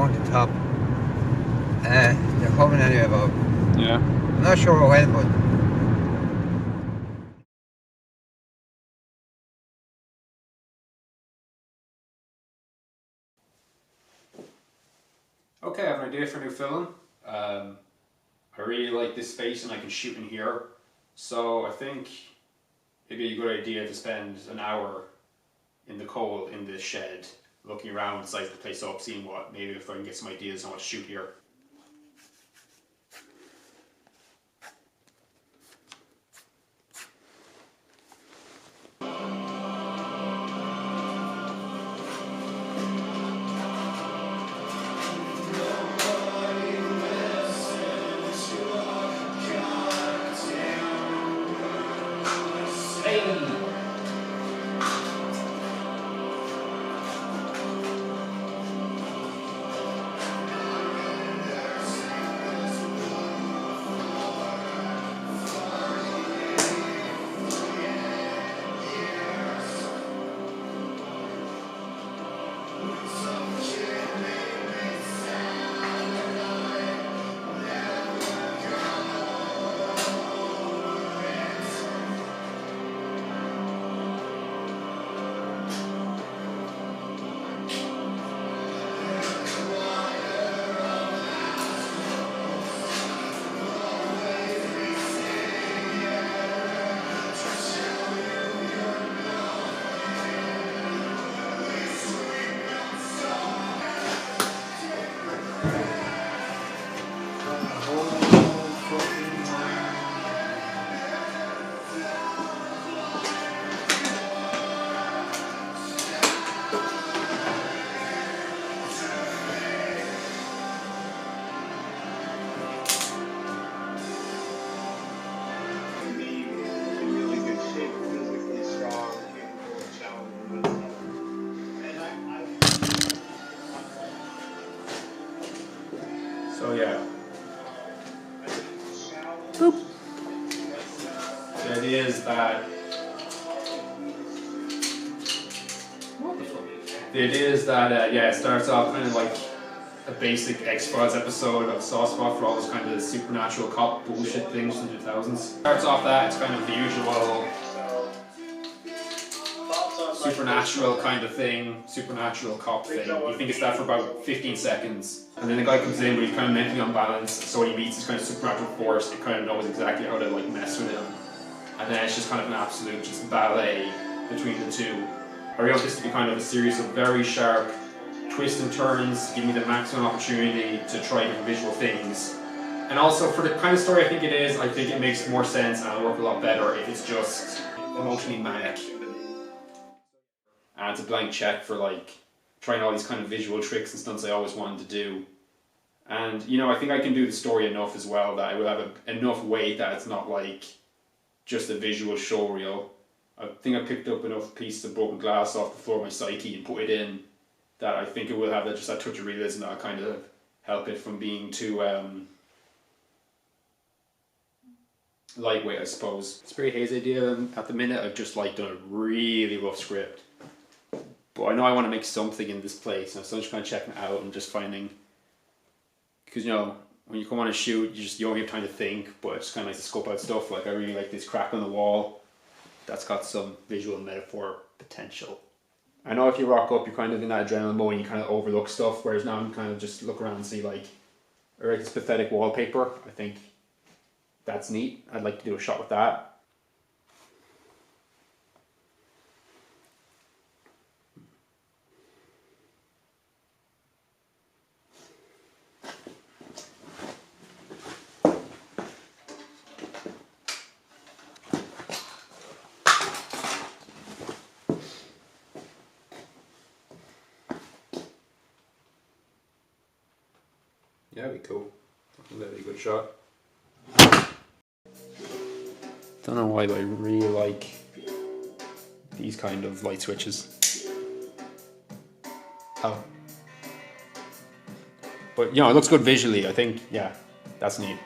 around the top. They're coming anyway, Bob. Yeah. I'm not sure when, but okay, I have an idea for a new film. I really like this space and I can shoot in here. So I think it'd be a good idea to spend an hour in the cold in this shed, looking around, sizing the place up, seeing what, maybe if I can get some ideas on what to shoot here. So yeah. Boop. The idea is that yeah, it starts off kind of like a basic X-Files episode of soft spot for all those kind of supernatural cop bullshit things from the 2000s. Starts off that, it's kind of the usual supernatural kind of thing, supernatural cop thing. You think it's that for about 15 seconds. And then the guy comes in but he's kind of mentally unbalanced, so when he meets this kind of supernatural force, it kind of knows exactly how to like mess with him. And then it's just kind of an absolute just ballet between the two. I really want this to be kind of a series of very sharp twists and turns, give me the maximum opportunity to try different visual things. And also for the kind of story I think it is, I think it makes more sense and it'll work a lot better if it's just emotionally manic. And it's a blank check for like trying all these kind of visual tricks and stunts I always wanted to do. And you know, I think I can do the story enough as well that it will have enough weight that it's not like just a visual show reel. I think I picked up enough pieces of broken glass off the floor of my psyche and put it in that I think it will have that just that touch of realism that'll kind of help it from being too lightweight, I suppose. It's a very hazy idea, and at the minute I've just like done a really rough script. But I know I want to make something in this place, and so I'm just kind of checking it out and just finding, because you know, when you come on a shoot, you don't have time to think, but it's kind of nice to scope out stuff. Like I really like this crack on the wall. That's got some visual metaphor potential. I know if you rock up, you're kind of in that adrenaline mode and you kind of overlook stuff, whereas now I'm kind of just look around and see like, or like this pathetic wallpaper. I think that's neat. I'd like to do a shot with that. Yeah, that'd be cool. That'd be a good shot. Don't know why, but I really like these kind of light switches. Oh. But, you know, it looks good visually. I think, yeah, that's neat.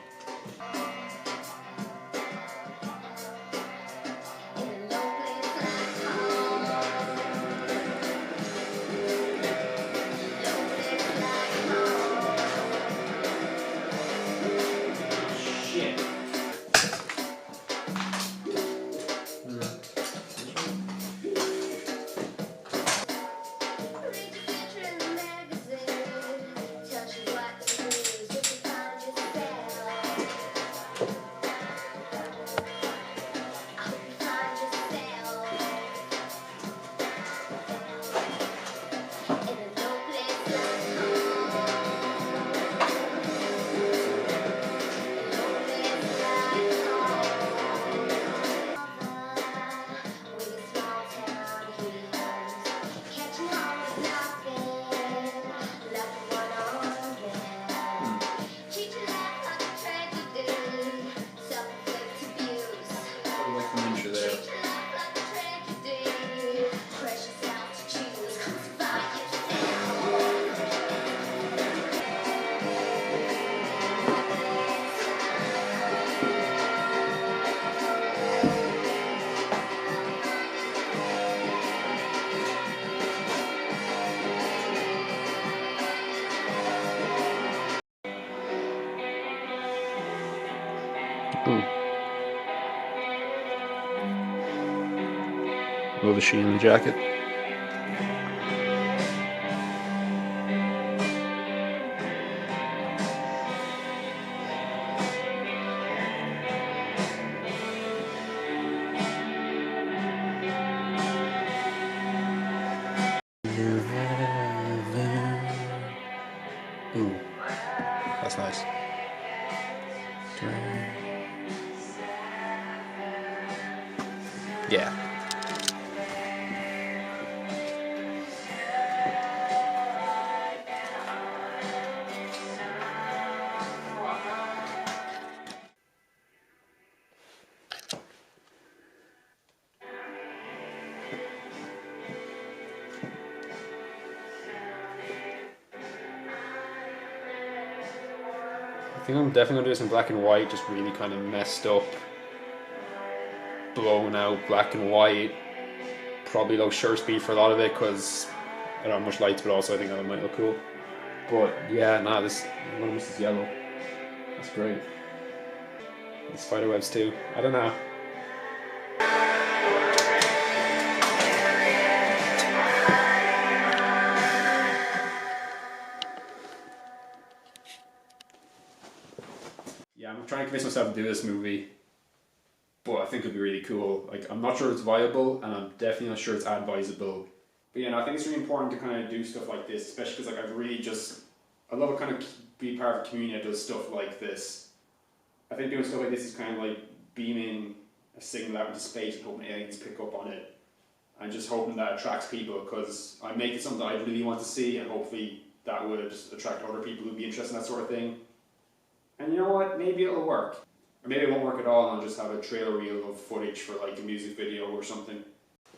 Love the sheen in the jacket. Ooh, that's nice. Yeah. I think I'm definitely going to do this in black and white, just really kind of messed up, blown out black and white. Probably low shutter speed for a lot of it because I don't have much lights, but also I think that might look cool. But yeah, nah, this one of this is yellow. That's great. The spider webs too. I don't know. Yeah, I'm trying to convince myself to do this movie, but I think it'd be really cool. Like, I'm not sure it's viable, and I'm definitely not sure it's advisable. But yeah, no, I think it's really important to kind of do stuff like this, especially because like I love to kind of be part of a community that does stuff like this. I think doing stuff like this is kind of like beaming a signal out into space and hoping aliens pick up on it, and just hoping that attracts people, because I make it something I really want to see, and hopefully that would attract other people who'd be interested in that sort of thing. And you know what? Maybe it'll work. Or maybe it won't work at all and I'll just have a trailer reel of footage for like a music video or something.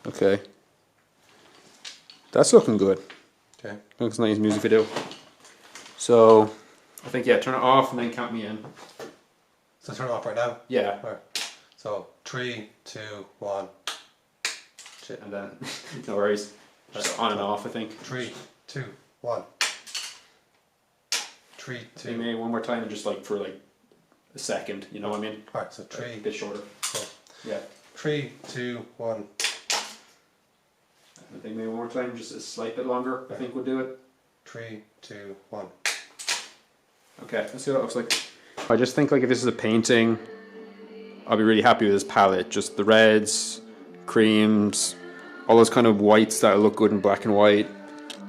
Okay. That's looking good. Okay. Looks like a nice music video. So, I think, yeah, turn it off and then count me in. So turn it off right now? Yeah. Right. So 3, 2, 1. Shit. And then, no worries. Just on and off, I think. 3, 2, 1. 3, 2. Say maybe one more time, just like for like a second, you know what I mean? Alright, so 3. A bit shorter. Cool. Yeah. 3, 2, 1. I think maybe one more time, just a slight bit longer, I think would do it. 3, 2, 1. Okay, let's see what it looks like. I just think like if this is a painting, I'll be really happy with this palette. Just the reds, creams, all those kind of whites that look good in black and white,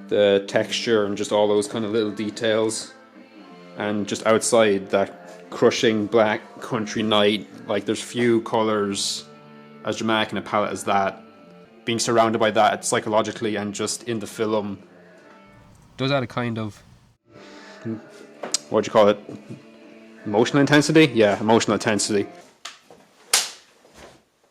the texture and just all those kind of little details. And just outside that crushing black country night, like there's few colours as dramatic in a palette as that. Being surrounded by that psychologically and just in the film does add a kind of, what do you call it? Emotional intensity? Yeah, emotional intensity.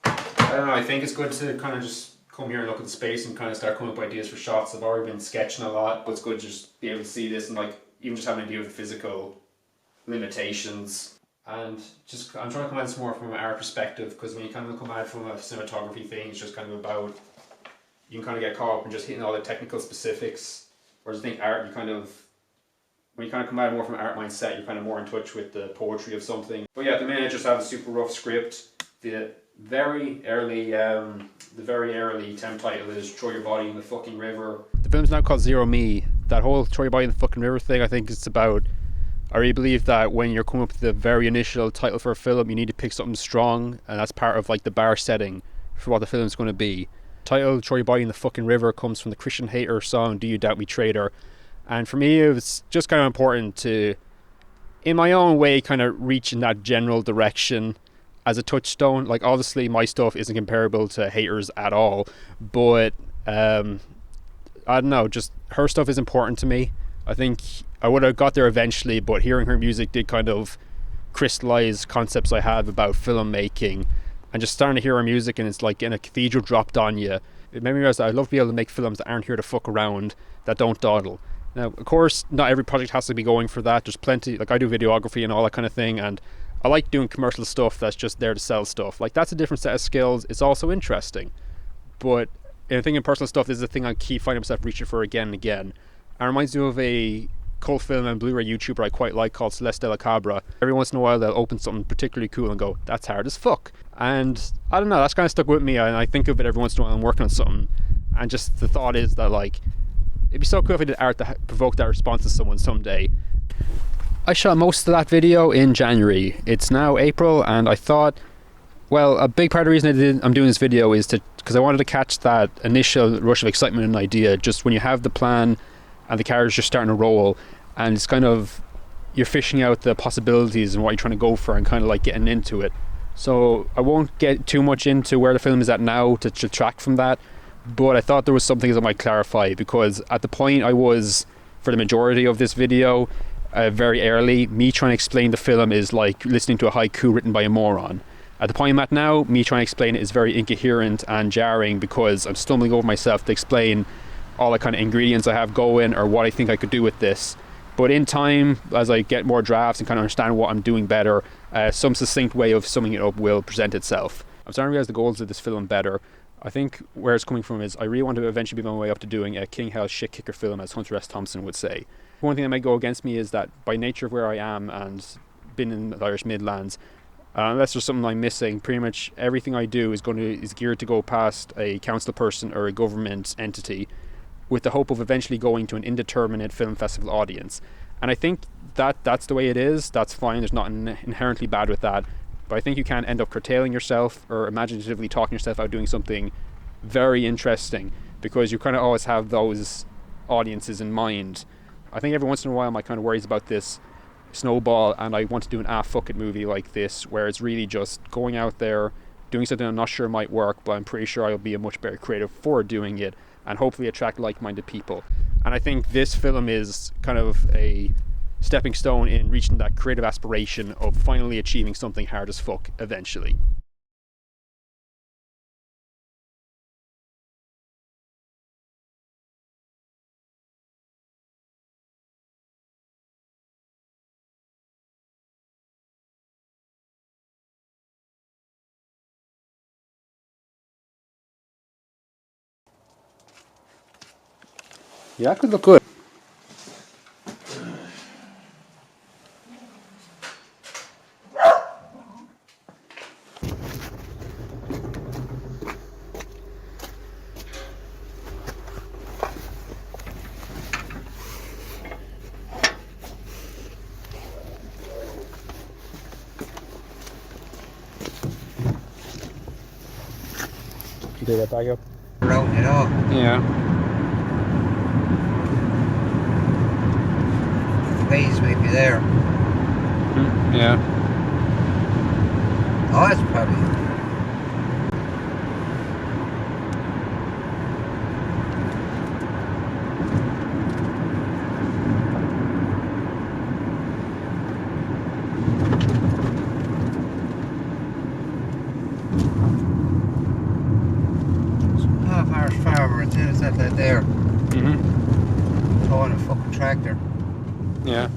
I don't know, I think it's good to kind of just come here and look at the space and kind of start coming up with ideas for shots. I've already been sketching a lot, but it's good to just be able to see this and like even just have an idea of the physical limitations. And just I'm trying to come at this more from an art perspective, because when you kind of come at it from a cinematography thing, it's just kind of about, you can kind of get caught up in just hitting all the technical specifics. Whereas I think art, you kind of, when you kind of come at it more from an art mindset, you're kind of more in touch with the poetry of something. But yeah, at the minute I just have a super rough script. The very early temp title is Throw Your Body in the Fucking River. The film's now called Zero Me. That whole Throw Your Body in the Fucking River thing, I think it's about, I really believe that when you're coming up with the very initial title for a film, you need to pick something strong, and that's part of like the bar setting for what the film's going to be. Title Throw Your Body in the Fucking River comes from the Christian Hater song Do You Doubt Me Traitor, and for me it was just kind of important to, in my own way, kind of reach in that general direction as a touchstone. Like obviously my stuff isn't comparable to Haters at all, but I don't know, just her stuff is important to me. I think I would have got there eventually, but hearing her music did kind of crystallize concepts I have about filmmaking, and just starting to hear her music and it's like in a cathedral dropped on you. It made me realize that I'd love to be able to make films that aren't here to fuck around, that don't dawdle. Now, of course, not every project has to be going for that. There's plenty, like I do videography and all that kind of thing, and I like doing commercial stuff that's just there to sell stuff. Like that's a different set of skills. It's also interesting. But I think in personal stuff, this is a thing I keep finding myself reaching for again and again. And it reminds me of a cult film and Blu-ray YouTuber I quite like called Celeste de la Cabra. Every once in a while they'll open something particularly cool and go, that's hard as fuck. And I don't know, that's kind of stuck with me, and I think of it every once in a while. I'm working on something, and just the thought is that like it'd be so cool if I did art that provoked that response to someone someday. I shot most of that video in January. It's now April, and I thought, well, a big part of the reason I'm doing this video is because I wanted to catch that initial rush of excitement and idea, just when you have the plan and the characters just starting to roll, and it's kind of, you're fishing out the possibilities and what you're trying to go for and kind of like getting into it. So I won't get too much into where the film is at now to detract from that, but I thought there was some things I might clarify, because at the point I was, for the majority of this video, very early, me trying to explain the film is like listening to a haiku written by a moron. At the point I'm at now, me trying to explain it is very incoherent and jarring, because I'm stumbling over myself to explain all the kind of ingredients I have going or what I think I could do with this. But in time, as I get more drafts and kind of understand what I'm doing better, some succinct way of summing it up will present itself. I'm starting to realize the goals of this film better. I think where it's coming from is I really want to eventually be my way up to doing a King Hell shit kicker film, as Hunter S. Thompson would say. One thing that might go against me is that by nature of where I am and been in the Irish Midlands, unless there's something I'm missing, pretty much everything I do is geared to go past a council person or a government entity, with the hope of eventually going to an indeterminate film festival audience. And I think that's the way it is. That's fine. There's nothing inherently bad with that. But I think you can end up curtailing yourself or imaginatively talking yourself out doing something very interesting, because you kind of always have those audiences in mind. I think every once in a while my kind of worries about this snowball, and I want to do an fuck it movie like this, where it's really just going out there, doing something I'm not sure might work, but I'm pretty sure I'll be a much better creative for doing it, and hopefully attract like-minded people. And I think this film is kind of a stepping stone in reaching that creative aspiration of finally achieving something hard as fuck eventually. Yeah, that could look good. You take that back up? Round it off. Yeah. The base may be there. Yeah. Oh, it's probably. Half-hour farmer, it's that there. Mm-hmm. Towing a fucking tractor. Yeah.